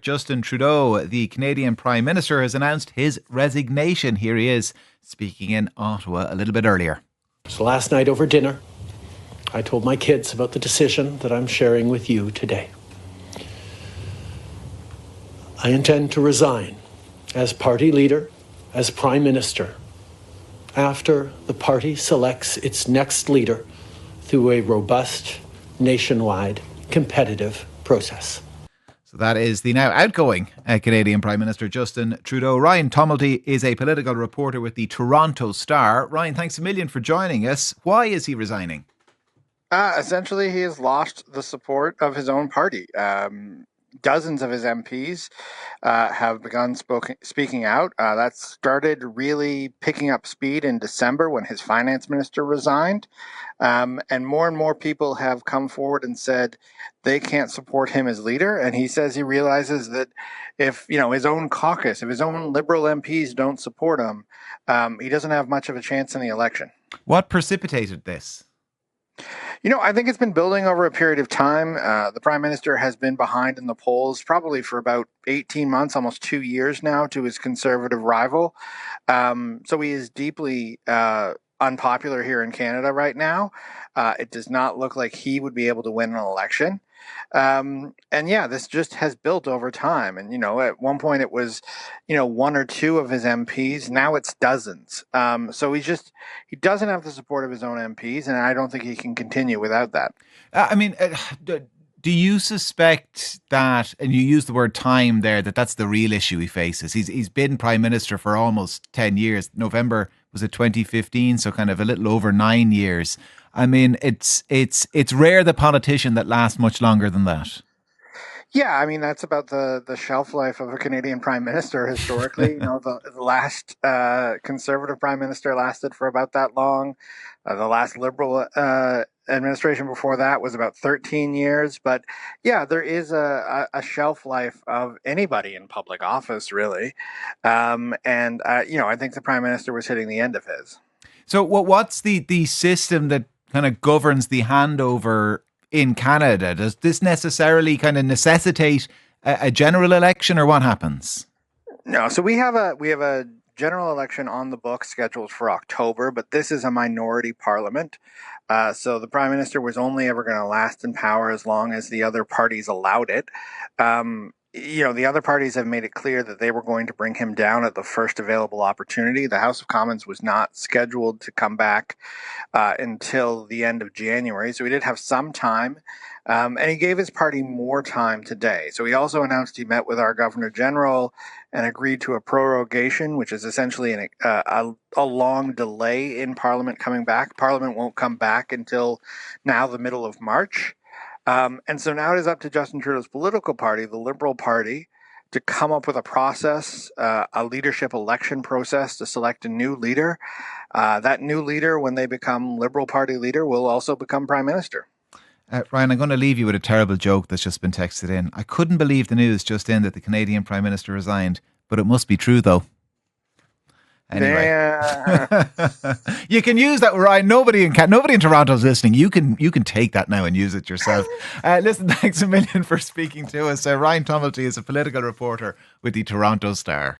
Justin Trudeau, the Canadian Prime Minister, has announced his resignation. Here he is speaking in Ottawa a little bit earlier. So last night over dinner, I told my kids about the decision that I'm sharing with you today. I intend to resign as party leader, as Prime Minister, after the party selects its next leader through a robust, nationwide, competitive process. So that is the now outgoing Canadian Prime Minister Justin Trudeau. Ryan Tumilty is a political reporter with the Toronto Star. Ryan, thanks a million for joining us. Why is he resigning? Essentially, he has lost the support of his own party. Dozens of his MPs have begun speaking out. That started really picking up speed in December when his finance minister resigned. And more people have come forward and said they can't support him as leader. And he says he realizes that if his own caucus, if his own Liberal MPs don't support him, he doesn't have much of a chance in the election. What precipitated this? I think it's been building over a period of time. The Prime Minister has been behind in the polls probably for about 18 months, almost 2 years now, to his Conservative rival. So he is deeply unpopular here in Canada right now. It does not look like he would be able to win an election. This just has built over time. And, at one point it was, one or two of his MPs. Now it's dozens. So he doesn't have the support of his own MPs, and I don't think he can continue without that. Do you suspect that, and you use the word time there, that's the real issue he faces? He's been Prime Minister for almost 10 years. November, was it 2015? So kind of a little over 9 years. I mean, it's rare the politician that lasts much longer than that. Yeah, I mean, that's about the shelf life of a Canadian Prime Minister historically. The last Conservative Prime Minister lasted for about that long. The last Liberal administration before that was about 13 years. But yeah, there is a shelf life of anybody in public office, really. I think the Prime Minister was hitting the end of his. So what's the system that kind of governs the handover in Canada? Does this necessarily kind of necessitate a general election, or what happens? No, so we have a general election on the books scheduled for October, but this is a minority parliament. So the Prime Minister was only ever going to last in power as long as the other parties allowed it. The other parties have made it clear that they were going to bring him down at the first available opportunity. The House of Commons was not scheduled to come back until the end of January, so he did have some time. And he gave his party more time today. So he also announced he met with our Governor General and agreed to a prorogation, which is essentially a long delay in Parliament coming back. Parliament won't come back until now, the middle of March. And so now it is up to Justin Trudeau's political party, the Liberal Party, to come up with a process, a leadership election process to select a new leader. That new leader, when they become Liberal Party leader, will also become Prime Minister. Ryan, I'm going to leave you with a terrible joke that's just been texted in. I couldn't believe the news just in that the Canadian Prime Minister resigned, but it must be true, though. Anyway, yeah. You can use that, Ryan. Nobody in Toronto's listening. You can take that now and use it yourself. Listen, thanks a million for speaking to us. Ryan Tumilty is a political reporter with the Toronto Star.